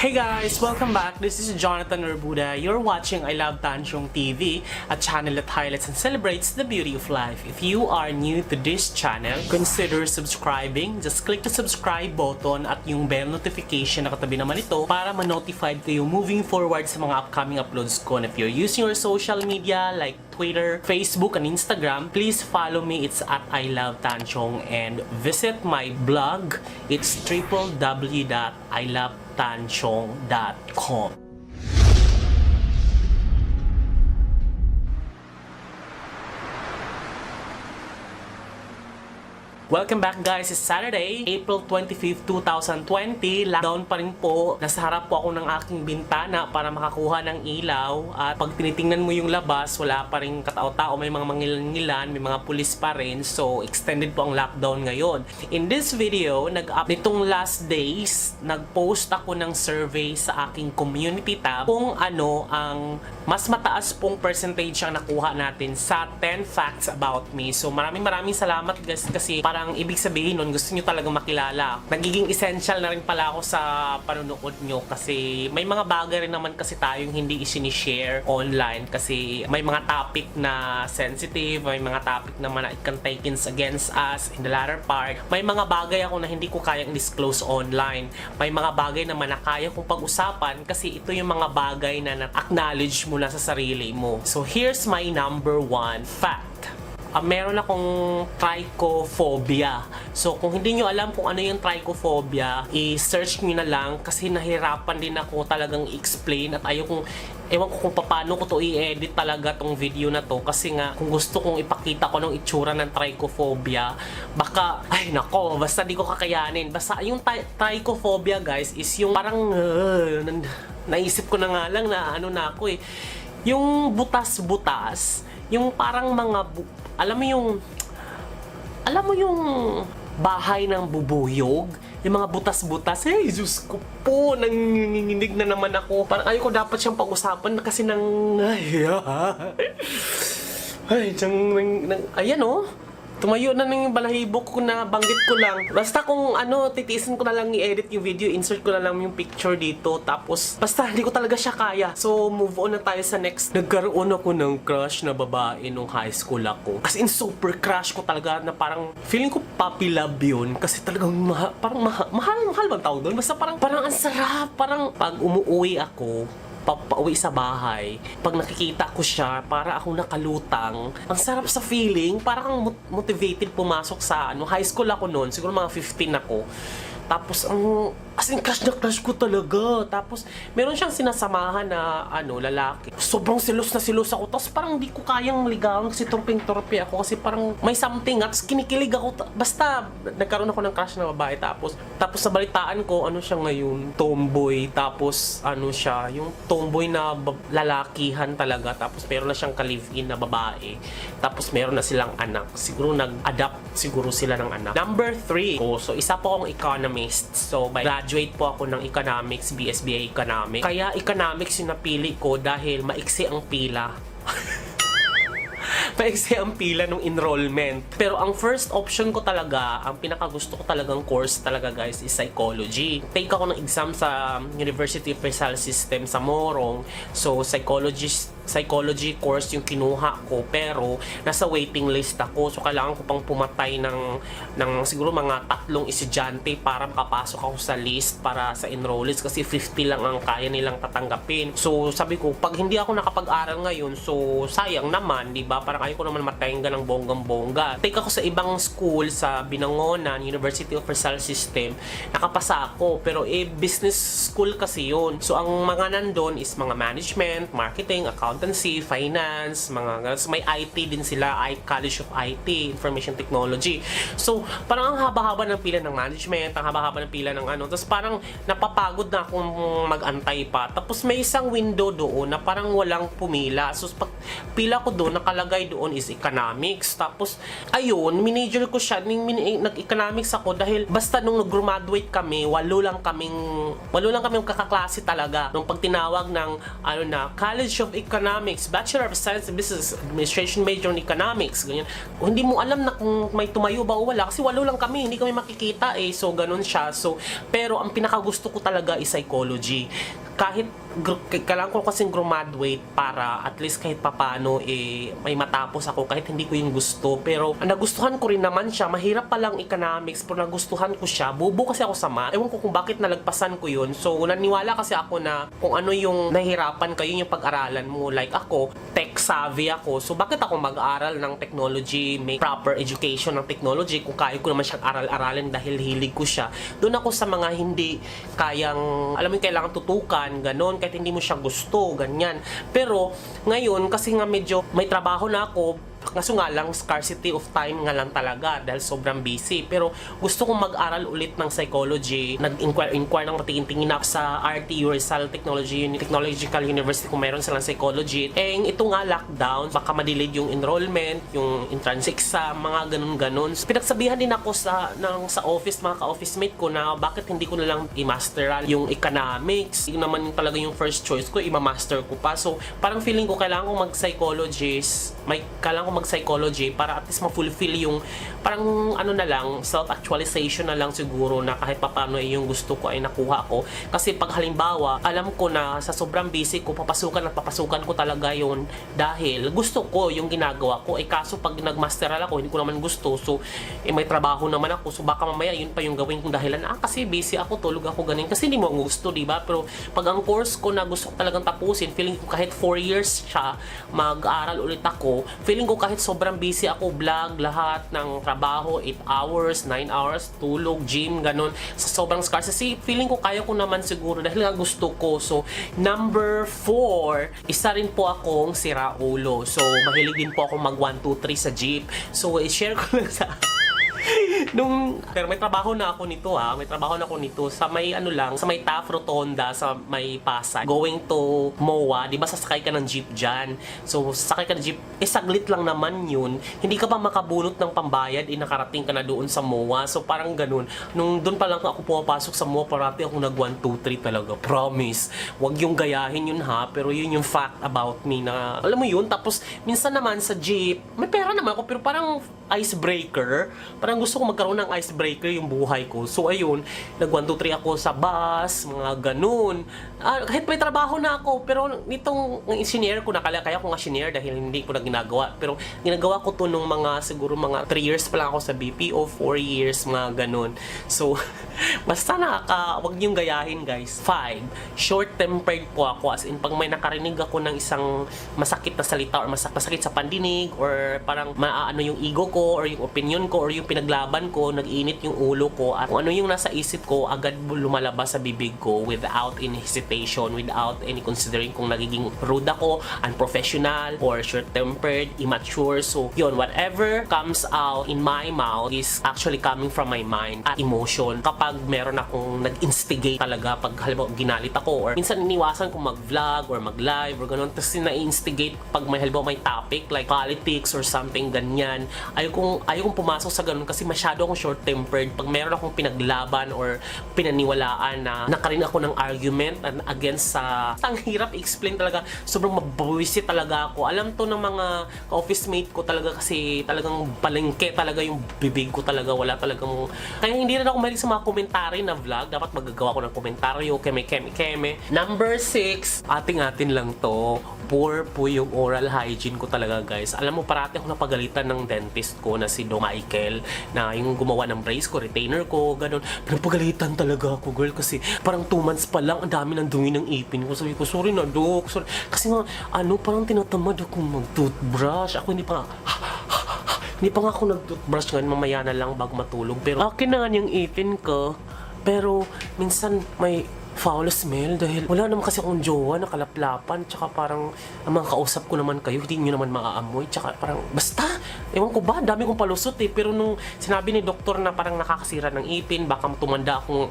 Hey guys! Welcome back. This is Jonathan Urbuda. You're watching I Love Tansyong TV, a channel that highlights and celebrates the beauty of life. If you are new to this channel, consider subscribing. Just click the subscribe button at yung bell notification na katabi naman ito para ma-notified kayo moving forward sa mga upcoming uploads ko. And if you're using your social media like Twitter, Facebook, and Instagram, please follow me. It's at I Love Tansyong and visit my blog. It's www.ilovetansyong.com. Welcome back guys, it's Saturday, April 25, 2020. Lockdown pa rin po. Nasa harap po ako ng aking bintana para makakuha ng ilaw. At pag tinitingnan mo yung labas, wala pa rin katao-tao. May mga mangilan-ngilan, may mga pulis pa rin. So, extended po ang lockdown ngayon. In this video, nitong last days, nag-post ako ng survey sa aking community tab kung ano ang mas mataas pong percentage ang nakuha natin sa 10 facts about me. So, maraming salamat guys kasi parang ibig sabihin nun, gusto nyo talagang makilala. Nagiging essential na rin pala ako sa panonood nyo kasi may mga bagay rin naman kasi tayong hindi isinishare online kasi may mga topic na sensitive, may mga topic naman na it can take against us in the latter part. May mga bagay ako na hindi ko kayang disclose online. May mga bagay naman na kaya kong pag-usapan kasi ito yung mga bagay na na-acknowledge mo na sa sarili mo. So here's my number 1 fact. Meron akong trichophobia. So, kung hindi nyo alam kung ano yung trichophobia, i-search nyo na lang kasi nahirapan din ako talagang i-explain at ewan ko kung paano ko to i-edit talaga tong video na to kasi nga kung gusto kong ipakita ko ng itsura ng trichophobia, baka, ay nako, basta di ko kakayanin. Basta yung trichophobia guys is yung parang, naisip ko na nga lang na ano na ako yung butas-butas, yung parang mga alam mo yung bahay ng bubuyog, yung mga butas-butas. Hey, Diyos ko po, nanginginig na naman ako. Parang ayoko dapat siyang pag-usapan kasi ayan tumayo na ng balahibo ko na banggit ko lang. Basta kung titiisin ko na lang i-edit yung video, insert ko na lang yung picture dito. Tapos, basta hindi ko talaga siya kaya. So, move on na tayo sa next. Nagkaroon ako ng crush na babae nung high school ako. As in, super crush ko talaga na parang feeling ko puppy love yun. Kasi talagang mahal bang tawag doon? Basta parang ang sarap. Parang pag umuwi ako, pauwi sa bahay, pag nakikita ko siya, para akong nakalutang. Ang sarap sa feeling, parang motivated pumasok sa high school ako noon, siguro mga 15 ako. Tapos, as in, crush na crush ko talaga. Tapos, meron siyang sinasamahan na, lalaki. Sobrang silos na silos ako. Tapos, parang di ko kayang ligawan kasi torping-torpe ako. Kasi parang may something at kinikilig ako. Basta, nagkaroon ako ng crush na babae. Tapos sa balitaan ko, siya ngayon? Tomboy. Tapos, siya? Yung tomboy na lalakihan talaga. Tapos, meron na siyang ka-live-in na babae. Tapos, meron na silang anak. Siguro, nag-adapt siguro sila ng anak. Number 3. So, isa po akong economist. So, graduate po ako ng economics, BSBA economics. Kaya economics yung napili ko dahil maiksi ang pila. Maiksi ang pila ng enrollment. Pero ang first option ko talaga, ang pinakagusto ko talagang course talaga guys is psychology. Take ako ng exam sa University of Rizal System sa Morong. So, psychology course yung kinuha ko pero nasa waiting list ako. So, kailangan ko pang pumatay ng siguro mga 3 estudyante para makapasok ako sa list para sa enrollees kasi 50 lang ang kaya nilang tatanggapin. So, sabi ko, pag hindi ako nakapag-aral ngayon, so sayang naman, di ba? Parang ayaw ko naman matahinga ng bonggang-bongga. Take ako sa ibang school sa Binangonan, University of Rizal System. Nakapasa ako, pero business school kasi yun. So, ang mga nandun is mga management, marketing, accountancy, finance, may IT din sila, College of IT, Information Technology. So, parang ang haba-haba ng pila ng management, ang haba-haba ng pila ng tapos parang napapagod na akong mag-antay pa. Tapos may isang window doon na parang walang pumila. So, pag pila ko doon, nakalagay doon is economics. Tapos, ayun, minajor ko siya, nag-economics ako dahil basta nung nag-graduate kami, walo lang kaming kakaklase talaga. Nung pag tinawag ng, College of Economics, Economics, Bachelor of Science in Business Administration, major in Economics, ganyan. Hindi mo alam na kung may tumayo ba o wala kasi 8 lang kami, hindi kami makikita eh. So ganun siya. So pero ang pinakagusto ko talaga is psychology. Kahit kailangan ko kasing graduate para at least kahit papano eh may matapos ako kahit hindi ko yung gusto, pero nagustuhan ko rin naman siya. Mahirap pa lang economics pero nagustuhan ko siya. Bubo kasi ako sa math, ewan ko kung bakit nalagpasan ko yun. So naniwala kasi ako na kung ano yung nahihirapan kayo yung pag-aralan mo, like ako tech savvy ako, so bakit ako mag-aral ng technology, may proper education ng technology kung kaya ko naman siyang aral-aralin dahil hilig ko siya. Doon ako sa mga hindi kayang, alam mo yung kailangan tutukan ganon, kahit hindi mo siya gusto, ganyan. Pero ngayon kasi nga medyo may trabaho na ako, kaso nga lang scarcity of time nga lang talaga dahil sobrang busy, pero gusto kong mag-aral ulit ng psychology. Nag-inquire ng matingin-tingin ako sa RTU, Rizal Technological University kung meron silang psychology. Eh ito nga lockdown, baka ma-delayed yung enrollment, yung entrance exam, mga ganun-ganun. So, pinagsabihan din ako sa office, mga ka-office mate ko na bakit hindi ko na lang i-masteral yung economics. Yung naman talaga yung first choice ko, i-master ko pa. So parang feeling ko kailangan ko mag-psychologist, kailangan ko mag-psychology para at least ma-fulfill yung parang ano na lang, self-actualization na lang siguro na kahit papano yung gusto ko ay nakuha ko. Kasi pag halimbawa, alam ko na sa sobrang busy ko, papasukan ko talaga yun dahil gusto ko yung ginagawa ko. Eh kaso pag nag-masteral ako, hindi ko naman gusto. So, may trabaho naman ako. So, baka mamaya yun pa yung gawin kong dahilan. Kasi busy ako, tulog ako, ganun. Kasi hindi mo gusto, diba? Pero pag ang course ko na gusto ko talagang tapusin, feeling ko kahit 4 years siya, mag-aaral ulit ako, feeling ko kahit sobrang busy ako, vlog, lahat ng trabaho, 8 hours, 9 hours, tulog, gym, ganun, sa sobrang scarcity, feeling ko kaya ko naman siguro dahil nga gusto ko. So, number 4, isa rin po akong siraulo. So, mahilig din po ako mag 1, 2, 3 sa jeep. So, i-share ko lang sa pero may trabaho na ako nito may trabaho na ako nito sa may ano lang, sa may TAF Rotonda, sa may Pasay, going to MOA, di ba sasakay ka ng jeep dyan. So sasakay ka ng jeep, saglit lang naman yun, hindi ka pa makabunot ng pambayad, nakarating ka na doon sa MOA. So parang ganun, nung doon pa lang ako pumapasok sa MOA, parati ako nag 1, 2, 3 talaga, promise. Wag yung gayahin yun pero yun yung fact about me na, alam mo yun. Tapos minsan naman sa jeep, may pera naman ako, pero parang icebreaker, parang gusto ko magkaroon ng icebreaker yung buhay ko. So ayun, nag 1, 2, 3 ako sa bus, mga ganun. Kahit may trabaho na ako, pero nitong engineer ko, kaya ko nga engineer dahil hindi ko na ginagawa. Pero ginagawa ko to nung siguro mga 3 years pa lang ako sa BPO, 4 years, mga ganun. So, basta wag niyong gayahin guys. 5, short-tempered po ako, as in pag may nakarinig ako ng isang masakit na salita or masakit sa pandinig or parang maaano yung ego ko or yung opinion ko or yung pinaglaban ko, nag-init yung ulo ko at kung ano yung nasa isip ko, agad lumalabas sa bibig ko without any hesitation, without any considering kung nagiging rude ako, unprofessional, or short-tempered, immature. So, yun, whatever comes out in my mouth is actually coming from my mind at emotion. Kapag meron akong nag-instigate talaga, pag halimbawa ginalit ako or minsan iniwasan ko mag-vlog or mag-live or ganun, tapos na-instigate pag may halimbawa may topic like politics or something ganyan, ayaw kong pumasok sa ganun kasi masyado akong short-tempered. Pag meron akong pinaglaban or pinaniwalaan na nakarin ako ng argument against sa ang hirap i-explain talaga, sobrang mabuwisit talaga ako. Alam to ng mga office mate ko talaga kasi talagang palengke talaga yung bibig ko talaga, wala talagang, kaya hindi rin ako mahilig sa mga komentary na vlog. Dapat magagawa ko ng komentaryo, keme. Number 6, ating-atin lang to, poor po yung oral hygiene ko talaga guys. Alam mo, parati ako napagalitan ng dentist ko na si Dong Michael, na yung gumawa ng brace ko, retainer ko, ganun. Pinapagalitan talaga ako girl kasi parang 2 months pa lang, ang dami ng dumi ng ipin ko. Sabi ko, sorry na Dok, sorry. Kasi nga, parang tinatamad ako mag-toothbrush. Ako hindi pa nga ako nag-toothbrush ngayon, mamaya na lang bago matulog. Pero akin na nga yung ipin ko. Pero minsan may foul smell dahil wala naman kasi akong jowa na kalaplapan, tsaka parang ang mga kausap ko naman kayo, hindi nyo naman maaamoy, tsaka parang basta, ewan ko ba, dami kong palusot pero nung sinabi ni doktor na parang nakakasira ng ipin, baka tumanda akong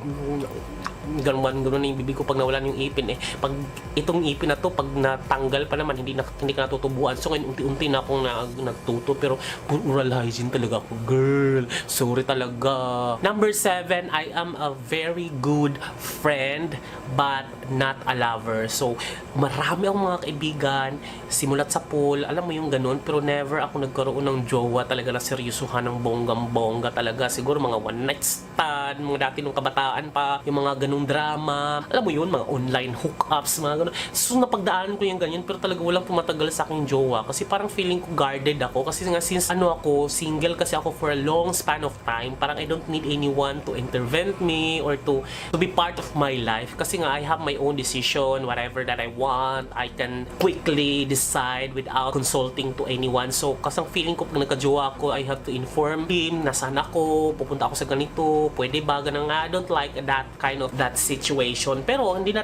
ganun na yung bibig ko pag nawalan yung ipin pag itong ipin na to, pag natanggal pa naman, hindi ka natutubuan. So ngayon unti-unti na akong nagtuto, pero oral hygiene talaga ako girl, sorry talaga. Number 7, I am a very good friend. but not a lover. So, marami akong mga kaibigan, simulat sa pool, alam mo yung ganun, pero never ako nagkaroon ng jowa talaga na seryosohan ng bonggang-bongga talaga. Siguro mga one night stand, mga dati nung kabataan pa, yung mga ganung drama, alam mo yun, mga online hookups, mga ganun. So, napagdaanan ko yung ganyan, pero talaga walang tumatagal sa aking jowa kasi parang feeling ko guarded ako kasi nga since ako, single kasi ako for a long span of time, parang I don't need anyone to intervene me or to be part of my life kasi nga I have my own decision, whatever that I want, I can quickly decide without consulting to anyone. So, kasi ang feeling ko pag nagka-jowa ako, I have to inform him, nasaan ako, pupunta ako sa ganito, pwede ba, ganun nga. I don't like that situation. Pero, hindi na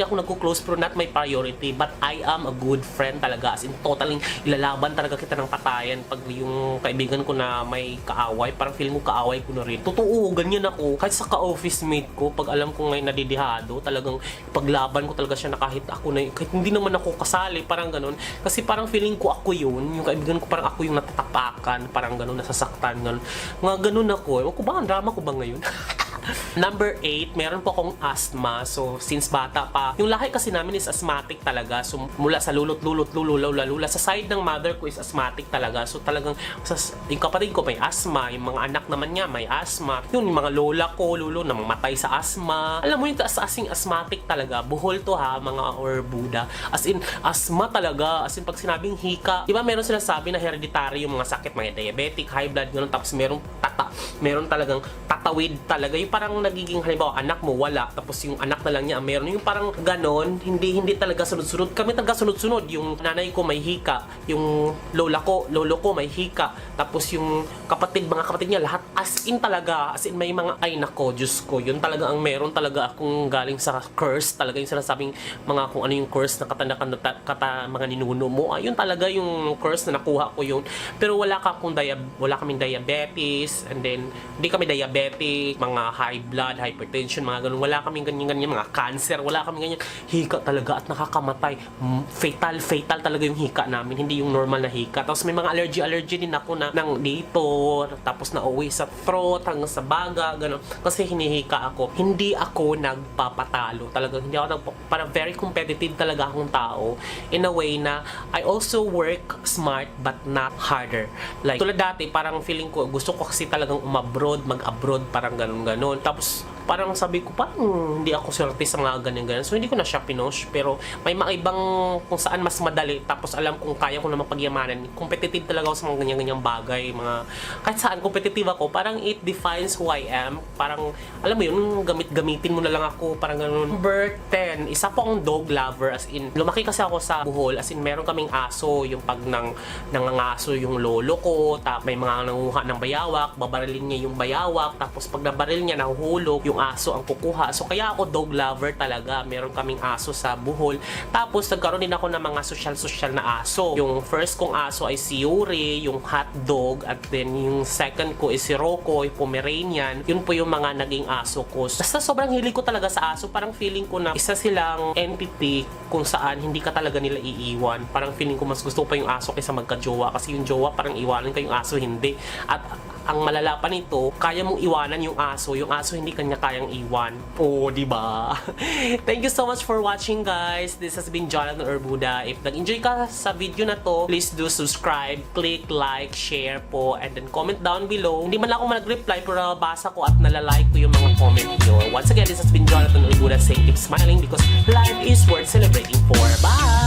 ako nagko-close, pero not my priority, but I am a good friend talaga, as in totaling ilalaban talaga kita ng patayan pag yung kaibigan ko na may kaaway, parang feeling ko kaaway ko na rin. Totoo, ganyan ako. Kahit sa ka-office mate ko, pag alam ko ngayon nadidihado, talagang paglaban ko talaga siya na kahit ako na, kahit hindi naman ako kasali, parang ganun. Kasi parang feeling ko ako yun, yung kaibigan ko parang ako yung natatapakan, parang ganun, nasasaktan, ganun. Mga ganun ako. Ewan ko ba, ang drama ko ba ngayon? Number 8, meron po akong asthma. So, since bata pa, yung lahi kasi namin is asthmatic talaga. So, mula sa lula, sa side ng mother ko is asthmatic talaga. So, talagang, yung kapatid ko may asthma, yung mga anak naman niya may asthma. Yung mga lola ko, lulo, namamatay sa asthma. Alam mo yung asing asthmatic talaga. Buhol to ha, mga or Buddha. As in, asthma talaga. As in, pag sinabing hika, diba meron sinasabi na hereditary yung mga sakit, mga diabetic, high blood, gano'n. Tapos meron talagang tatawid talaga. Yung parang nagiging halimbawa anak mo wala tapos yung anak na lang niya meron yung parang ganon, hindi talaga sunod-sunod. Kami talaga sunod-sunod. Yung nanay ko may hika, yung lolo ko may hika, tapos yung mga kapatid niya lahat as in may mga ay nako, Diyos ko, yun talaga ang meron talaga akong galing sa curse talaga, yung sinasabing mga kung ano yung curse na mga ninuno mo, ayun talaga yung curse na nakuha ko yun. Pero wala kaming diabetes, and then hindi kami diabetic, mga high blood, hypertension, mga ganun. Wala kaming ganyan, mga cancer, wala kaming ganyan. Hika talaga at nakakamatay. Fatal talaga yung hika namin, hindi yung normal na hika. Tapos may mga allergy din ako ng dito, tapos nauwi sa throat, hanggang sa baga, ganun. Kasi hinihika ako. Hindi ako nagpapatalo. Talaga, hindi ako parang very competitive talaga akong tao. In a way na, I also work smart but not harder. Like, tulad dati, parang feeling ko, gusto ko kasi talagang mag-abroad, parang ganun. Tapos, parang sabi ko, parang hindi ako swerte sa mga ganyan. So, hindi ko na siya pinush. Pero, may mga ibang kung saan mas madali. Tapos, alam kung kaya ko na mapagyamanan. Competitive talaga ako sa mga ganyan-ganyang bagay. Kahit saan competitive ako, parang it defines who I am. Parang, alam mo yun, gamitin mo na lang ako. Parang ganun. Number 10, isa po akong dog lover. As in, lumaki kasi ako sa Bohol. As in, meron kaming aso. Yung pag nangangaso yung lolo ko. May mga nanguha ng bayawak. Babarilin niya yung bayawak. Tapos, pag nabaril niya, nahuhulog, yung aso ang kukuha. So, kaya ako dog lover talaga. Meron kaming aso sa Bohol. Tapos, nagkaroon din ako ng mga social na aso. Yung first kong aso ay si Yuri, yung hot dog. At then, yung second ko is si Rocco, yung Pomeranian. Yun po yung mga naging aso ko. Basta sobrang hilig ko talaga sa aso. Parang feeling ko na isa silang entity kung saan hindi ka talaga nila iiwan. Parang feeling ko mas gusto pa yung aso kaysa magka-jowa. Kasi yung jowa parang iwanan ka, yung aso hindi. At ang malala pa nito, kaya mong iwanan yung aso hindi kanya kayang iwan. Oh, di ba? Thank you so much for watching, guys. This has been Jonathan Urbuda. If nag-enjoy ka sa video na to, please do subscribe, click like, share po, and then comment down below. Hindi man lang ako mag-reply, pero basa ko at nalalike ko yung mga comment nyo. Once again, this has been Jonathan Urbuda saying keep smiling because life is worth celebrating for. Bye!